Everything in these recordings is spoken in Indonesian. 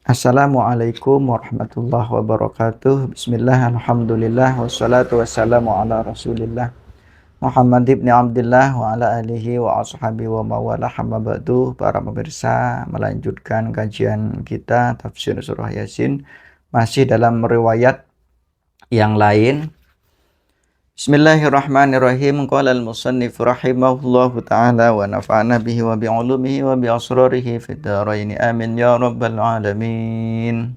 Assalamualaikum warahmatullahi wabarakatuh. Bismillah, alhamdulillah, wassalatu wassalamu ala rasulillah Muhammad ibn Abdullah wa ala alihi wa ashabihi wa mawalah hamma ba'du. Para pemirsa, melanjutkan kajian kita tafsir surah Yasin masih dalam riwayat yang lain. Bismillahirrahmanirrahim. Qala al-musannif rahimahullahu ta'ala wa nafa'ana bihi wa bi'ulumihi wa bi'asrarihi fid dharaini amin ya rabbal alamin.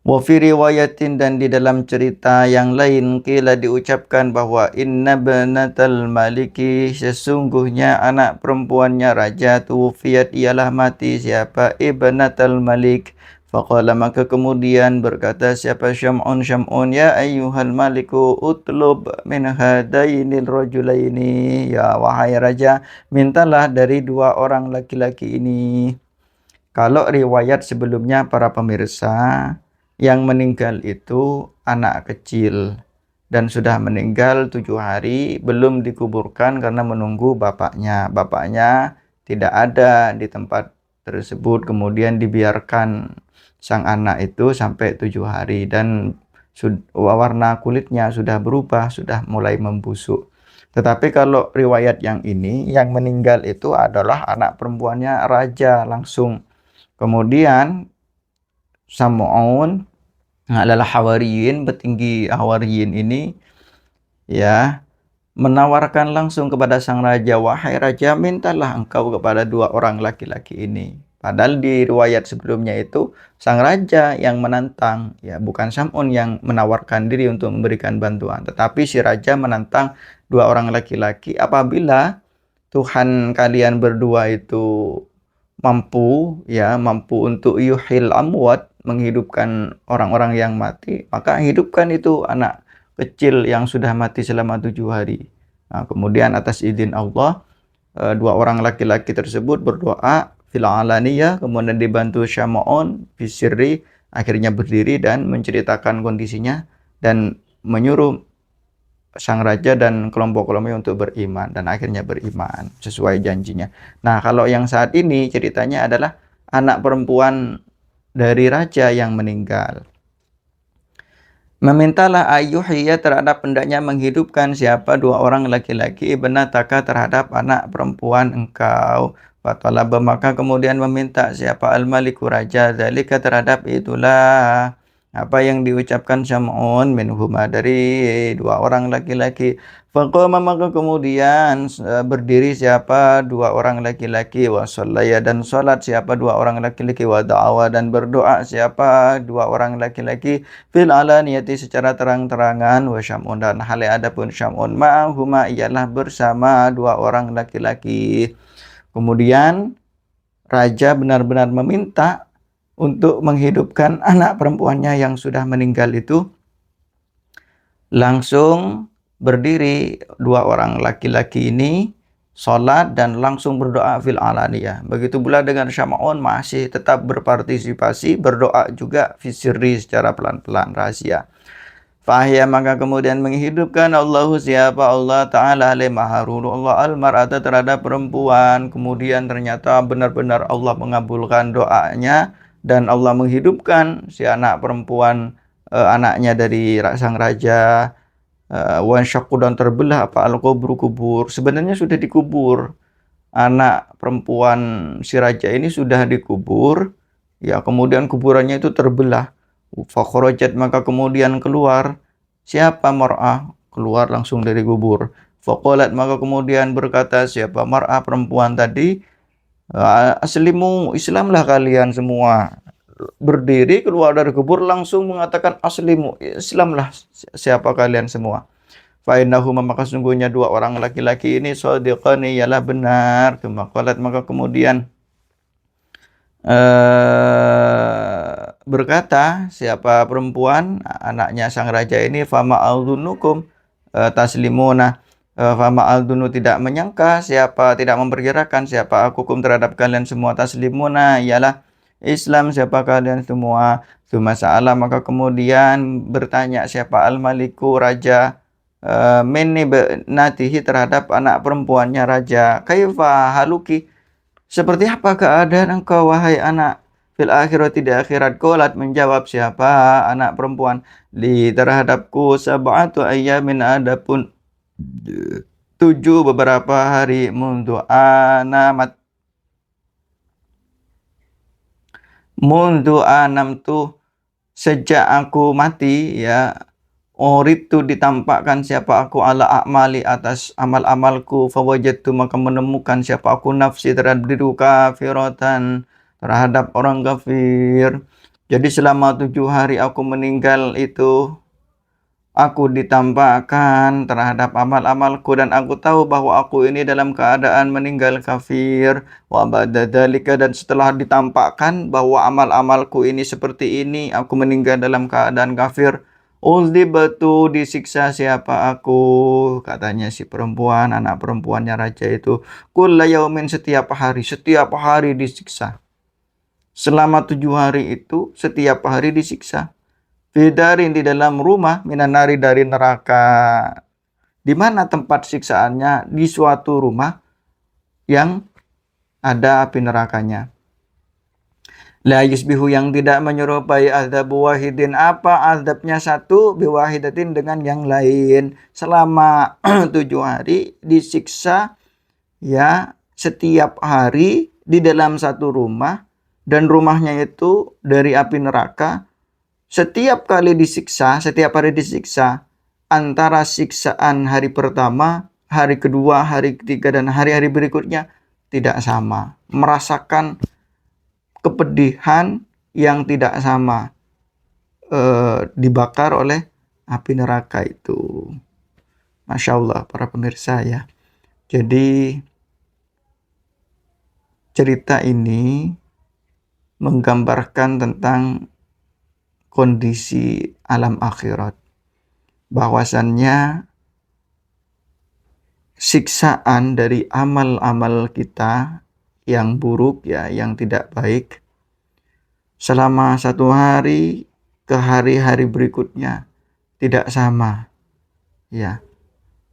Wa fi riwayatin, dan di dalam cerita yang lain, qila diucapkan bahwa inna banatal maliki, sesungguhnya anak perempuannya raja, tuwfiyat, ialah mati. Siapa? Ibnatal malik. Faqala, maka kemudian berkata siapa? Syam'un, ya ayyuhal maliku utlub min hadainil rajulaini, ya wahai raja, mintalah dari dua orang laki-laki ini. Kalau riwayat sebelumnya para pemirsa, yang meninggal itu anak kecil dan sudah meninggal 7 hari, belum dikuburkan karena menunggu bapaknya. Bapaknya tidak ada di tempat tersebut, kemudian dibiarkan sang anak itu sampai 7 hari dan warna kulitnya sudah berubah, sudah mulai membusuk. Tetapi kalau riwayat yang ini, yang meninggal itu adalah anak perempuannya raja langsung. Kemudian Sam'un adalah Hawariyin, petinggi Hawariyin ini ya menawarkan langsung kepada sang raja, wahai raja, mintalah engkau kepada dua orang laki-laki ini. Padahal di riwayat sebelumnya itu sang raja yang menantang, ya bukan Sam'un yang menawarkan diri untuk memberikan bantuan, tetapi si raja menantang dua orang laki-laki, apabila Tuhan kalian berdua itu mampu untuk yuhil amwat, menghidupkan orang-orang yang mati, maka hidupkan itu anak kecil yang sudah mati selama 7 hari. Nah, kemudian atas izin Allah, dua orang laki-laki tersebut berdoa fil alaniyah, kemudian dibantu Syam'un fisirri, akhirnya berdiri dan menceritakan kondisinya dan menyuruh sang raja dan kelompok-kelompoknya untuk beriman, dan akhirnya beriman sesuai janjinya. Nah, kalau yang saat ini ceritanya adalah anak perempuan dari raja yang meninggal. Memintalah ayyuhiyya, terhadap hendaknya menghidupkan siapa? Dua orang laki-laki, ibnataka, terhadap anak perempuan engkau. Fatalaba, maka kemudian meminta siapa? Al-maliku, raja, dzalika, terhadap itulah apa yang diucapkan Syam'un minhuma, dari dua orang laki-laki. Faqama, maka kemudian berdiri siapa? Dua orang laki-laki. Wa shallaya, dan salat siapa? Dua orang laki-laki. Wa da'awa, dan berdoa siapa? Dua orang laki-laki. Fil alaniyati, secara terang-terangan. Wa Syam'un, dan hal adapun Syam'un ma'ahuma, ialah bersama dua orang laki-laki. Kemudian raja benar-benar meminta untuk menghidupkan anak perempuannya yang sudah meninggal itu. Langsung berdiri dua orang laki-laki ini, sholat dan langsung berdoa fil alaniyah. Begitu pula dengan Syam'un, masih tetap berpartisipasi, berdoa juga fisirri, secara pelan-pelan, rahasia. Fahya, maka kemudian menghidupkan Allahu, siapa? Allah Ta'ala, maharulu Allah, al-mar'ata, terhadap perempuan. Kemudian ternyata benar-benar Allah mengabulkan doanya dan Allah menghidupkan si anak perempuan, anaknya dari sang raja. Wan syakku, dan terbelah apa al-kubur, kubur. Sebenarnya sudah dikubur, anak perempuan si raja ini sudah dikubur, ya kemudian kuburannya itu terbelah. Fakhrajat, maka kemudian keluar siapa? Mar'ah, keluar langsung dari kubur. Faqalat, maka kemudian berkata siapa? Mar'ah, perempuan tadi, aslimu, Islamlah kalian semua. Berdiri keluar dari kubur langsung mengatakan aslimu, Islamlah siapa kalian semua. Fa innahuma, maka sungguhnya dua orang laki-laki ini, shadiqani, ialah benar. Kemakalat, maka kemudian berkata siapa? Perempuan, anaknya sang raja ini, fama aldhunukum taslimuna, fama aldhunu, tidak menyangka siapa, tidak memperkirakan siapa, akukum, terhadap kalian semua, taslimuna, ialah Islam siapa kalian semua. Tsumma sa'ala, maka kemudian bertanya siapa? Al-maliku, raja, minni natihi, terhadap anak perempuannya raja. Kaifa haluki, seperti apa keadaan engkau wahai anak fil akhirati di akhirat. Qalat menjawab siapa anak perempuan, li terhadapku sab'atu ayyamin adapun 7 beberapa hari mundu anam tuh sejak aku mati ya. Uritu ditampakkan siapa aku ala a'mali atas amal-amalku, fawajadtu maka menemukan siapa aku nafsi terhadap diriku kafiratan, terhadap orang kafir. Jadi selama 7 hari aku meninggal itu, aku ditampakkan terhadap amal-amalku dan aku tahu bahwa aku ini dalam keadaan meninggal kafir. Wa ba'da dzalika, dan setelah ditampakkan bahwa amal-amalku ini seperti ini, aku meninggal dalam keadaan kafir. Uzdibatu, disiksa siapa aku, katanya si perempuan, anak perempuannya raja itu. Kulla yaumin, setiap hari disiksa. Selama 7 hari itu setiap hari disiksa. Fidarin, di dalam rumah, minanari, dari neraka. Di mana tempat siksaannya? Di suatu rumah yang ada api nerakanya. La yusbihu, yang tidak menyerupai azab wahidin, apa azabnya satu, biwahidatin, dengan yang lain. Selama 7 hari disiksa ya, setiap hari di dalam satu rumah, dan rumahnya itu dari api neraka. Setiap hari disiksa, antara siksaan hari pertama, hari kedua, hari ketiga, dan hari-hari berikutnya tidak sama. Merasakan kepedihan yang tidak sama, dibakar oleh api neraka itu. Masya Allah para pemirsa ya. Jadi cerita ini menggambarkan tentang kondisi alam akhirat, bahwasannya siksaan dari amal-amal kita yang buruk ya, yang tidak baik, selama 1 hari ke hari-hari berikutnya tidak sama ya.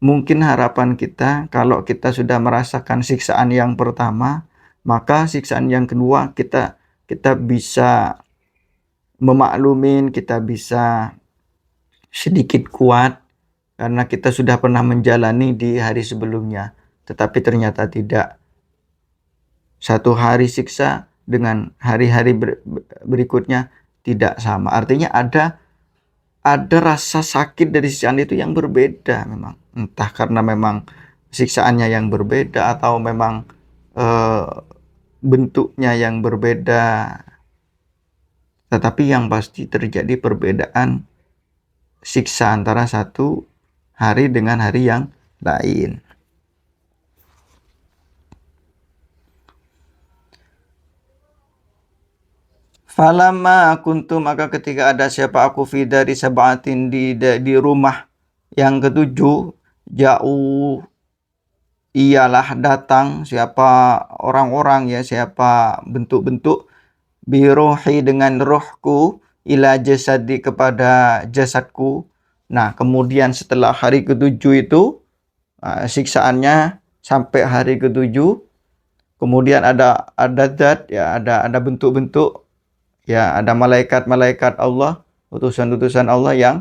Mungkin harapan kita, kalau kita sudah merasakan siksaan yang pertama, maka siksaan yang kedua kita bisa memaklumin, kita bisa sedikit kuat karena kita sudah pernah menjalani di hari sebelumnya. Tetapi ternyata tidak. 1 hari siksa dengan hari-hari berikutnya tidak sama. Artinya ada rasa sakit dari siksaan itu yang berbeda memang. Entah karena memang siksaannya yang berbeda atau memang bentuknya yang berbeda. Tetapi yang pasti terjadi perbedaan siksa antara 1 hari dengan hari yang lain. Falamma kuntu, maka ketika ada siapa aku fi dari sab'atin, di rumah yang ketujuh, jauh ialah datang siapa orang-orang ya, siapa bentuk-bentuk, biruhi, dengan rohku, ila jasadi, kepada jasadku. Nah, kemudian setelah hari ketujuh itu, siksaannya sampai hari ketujuh, kemudian ada zat ya, ada bentuk-bentuk ya, ada malaikat-malaikat Allah, utusan-utusan Allah yang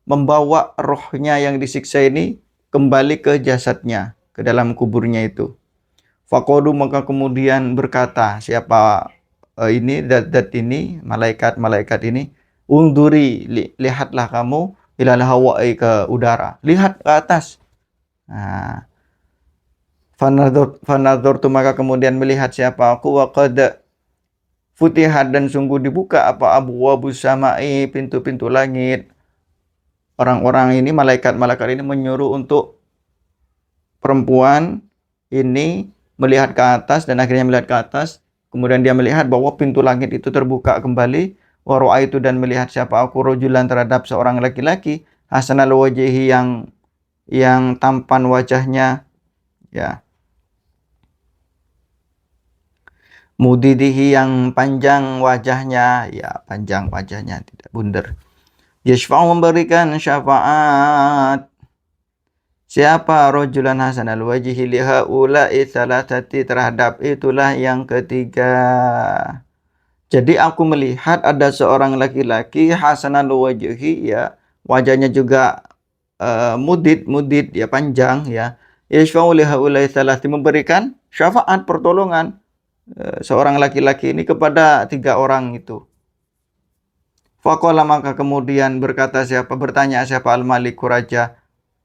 membawa rohnya yang disiksa ini kembali ke jasadnya, ke dalam kuburnya itu. Faqalu, maka kemudian berkata siapa ini zat-zat ini, malaikat-malaikat ini, unduri, lihatlah kamu, ilal hawa'i, ke udara, lihat ke atas. Nah, fanadhurtu, maka kemudian melihat siapa aku, wa qad futihat, dan sungguh dibuka apa abwabus sama'i, pintu-pintu langit. Orang-orang ini, malaikat-malaikat ini menyuruh untuk perempuan ini melihat ke atas, dan akhirnya melihat ke atas. Kemudian dia melihat bahwa pintu langit itu terbuka kembali. Wa ra'aitu, dan melihat siapa aku, rajulan, terhadap seorang laki-laki, hasanal wajhi, yang tampan wajahnya ya, mudidihi, yang panjang wajahnya ya, panjang wajahnya, tidak bundar. Yashfa'u, memberikan syafaat siapa, rajulan hasanal wajhi, lihaula'i salasati, terhadap itulah yang ketiga. Jadi aku melihat ada seorang laki-laki hasanal wajhi, ya, wajahnya juga mudid ya, panjang ya. Yashfa'u li haula'i thalathi, memberikan syafaat pertolongan seorang laki-laki ini kepada 3 orang itu. Faqala, maka kemudian bertanya siapa al-maliku, raja.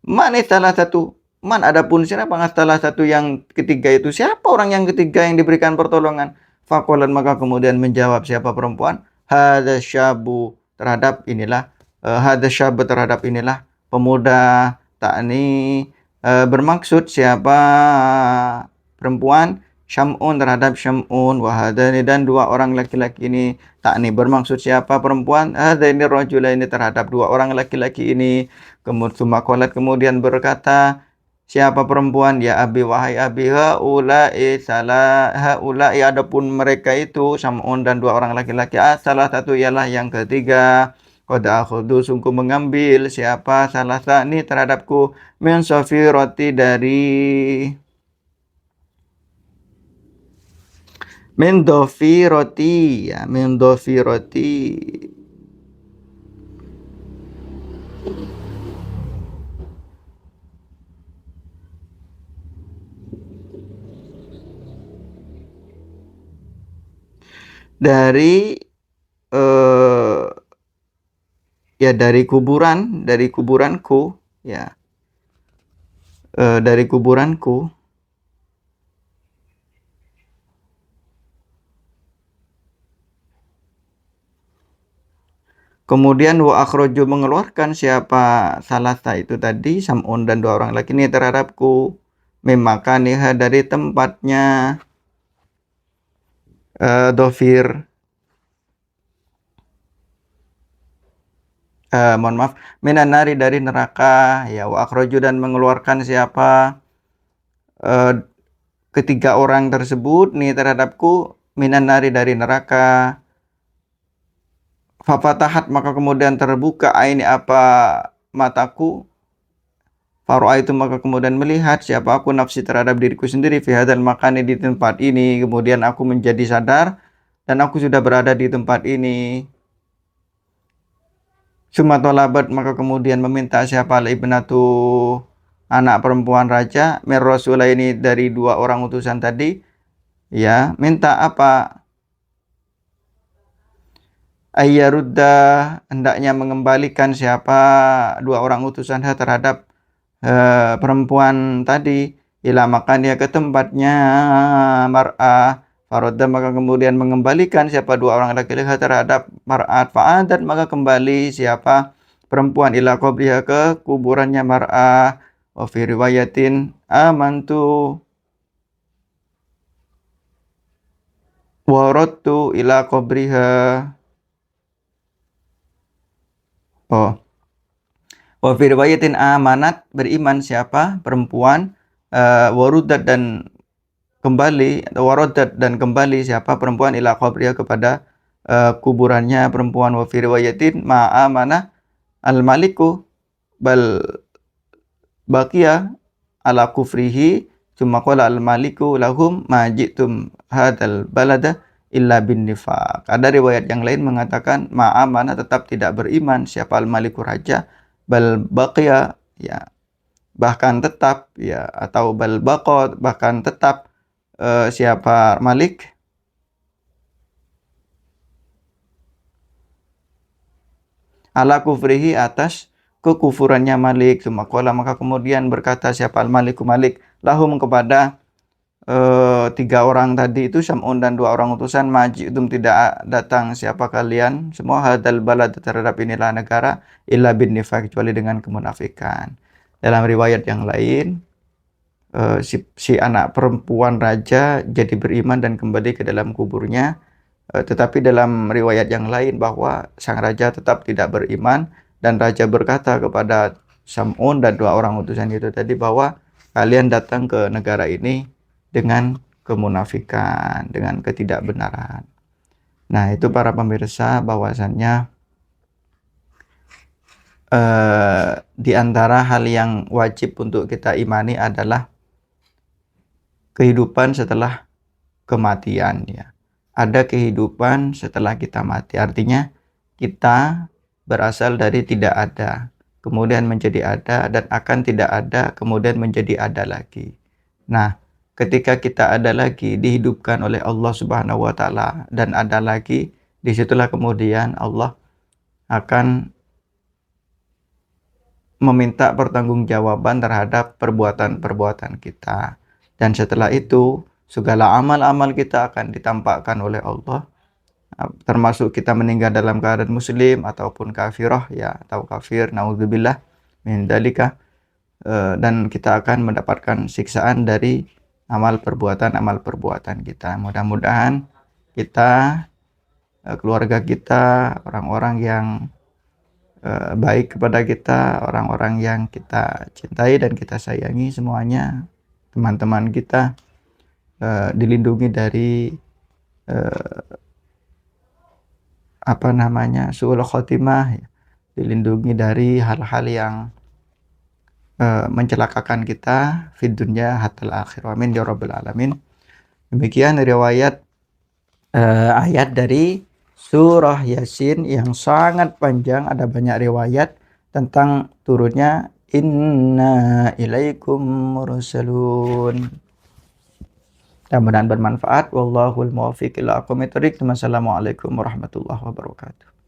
Man salah satu, man adapun siapa salah satu yang ketiga itu, siapa orang yang ketiga yang diberikan pertolongan? Faqalat, maka kemudian menjawab siapa perempuan, hadza syabu, terhadap inilah, hadza syabu, terhadap inilah pemuda. Takni bermaksud siapa perempuan, Syam'un, terhadap Syam'un, wahadani, dan 2 orang laki-laki ini. Takni bermaksud siapa perempuan, hadaini rajulaini, terhadap 2 orang laki-laki ini. Kemudian berkata siapa perempuan, ya abi, wahai abi, haula'i, adapun mereka itu, Sam'un dan 2 orang laki-laki, salah satu ialah yang ketiga. Qad akhudhu, sungguh mengambil siapa salah sani terhadapku, min safirati, min dhafirati, ya, min dhafirati, dari eh ya, dari kuburanku, ya, dari kuburanku. Kemudian wa akhroju, mengeluarkan siapa salasa itu tadi, Sam'un dan 2 orang laki ini, terhadapku, memakaniha, dari tempatnya dhafir, mohon maaf, minan nari, dari neraka, ya. Wa akhroju, dan mengeluarkan siapa eh, ketiga orang tersebut nih terhadapku, minan nari, dari neraka. Fafatahat, maka kemudian terbuka aini, apa mataku. Faro'a itu, maka kemudian melihat siapa aku, nafsi, terhadap diriku sendiri, fi hadzal makani, di tempat ini. Kemudian aku menjadi sadar dan aku sudah berada di tempat ini. Summa talabat, maka kemudian meminta siapa al ibnatu, anak perempuan raja, mir rasulaini, dari 2 orang utusan tadi, ya. Minta apa? Ayyarudda, hendaknya mengembalikan siapa 2 orang utusan terhadap perempuan tadi, ila makan, dia ke tempatnya mar'ah. Farodda, maka kemudian mengembalikan siapa 2 orang laki-laki terhadap mar'at. Fa'adat, maka kembali siapa perempuan ila qabriha, ke kuburannya mar'ah. Wa fi riwayatin amantu waradtu ila qabriha. Oh, wa fi riwayatin amanat, beriman siapa perempuan, warudat, dan kembali, atau warodat, dan kembali siapa perempuan, ila qabriha, kepada kuburannya perempuan. Wa fi riwayatin ma'amana al-maliku bal baqiya ala kufrihi, cuma qala al-maliku lahum ma ji'tum hadal balada illa bin nifaq. Ada riwayat yang lain mengatakan ma'amana, tetap tidak beriman siapa al-maliku, raja, bal baqiya, ya, bahkan tetap, ya, atau bal baqat, bahkan tetap siapa Malik ala kufrihi, atas kekufurannya Malik. Sumakola, maka kemudian berkata siapa al-Maliku, Malik, lahum, kepada 3 orang tadi itu, Sam'un dan 2 orang utusan, maji'tum, tidak datang siapa kalian semua, hadal balad, terhadap inilah negara, illa bin nifaq, kecuali dengan kemunafikan. Dalam riwayat yang lain, si anak perempuan raja jadi beriman dan kembali ke dalam kuburnya. Tetapi dalam riwayat yang lain bahwa sang raja tetap tidak beriman, dan raja berkata kepada Sam'un dan 2 orang utusan itu tadi bahwa kalian datang ke negara ini dengan kemunafikan, dengan ketidakbenaran. Nah, itu para pemirsa, bahwasannya di antara hal yang wajib untuk kita imani adalah kehidupan setelah kematian, ya. ada kehidupan setelah kita mati. Artinya kita berasal dari tidak ada, kemudian menjadi ada, dan akan tidak ada, kemudian menjadi ada lagi. Nah, ketika kita ada lagi, dihidupkan oleh Allah Subhanahu wa Ta'ala, dan ada lagi, disitulah kemudian Allah akan meminta pertanggungjawaban terhadap perbuatan-perbuatan kita. Dan setelah itu, segala amal-amal kita akan ditampakkan oleh Allah, termasuk kita meninggal dalam keadaan muslim ataupun kafirah ya, atau kafir, naudzubillah min dzalika, dan kita akan mendapatkan siksaan dari amal perbuatan kita. Mudah-mudahan kita, keluarga kita, orang-orang yang baik kepada kita, orang-orang yang kita cintai dan kita sayangi semuanya, teman-teman kita, dilindungi dari su'ul khotimah ya, dilindungi dari hal-hal yang mencelakakan kita fid dunya hatal akhir. Amin ya rabbal alamin. Demikian riwayat ayat dari surah Yasin yang sangat panjang. Ada banyak riwayat tentang turunnya inna ilaikum mursalun. Mudah-mudahan bermanfaat. Wallahul muwaffiq ila aqwamit thoriq. Wassalamualaikum warahmatullahi wabarakatuh.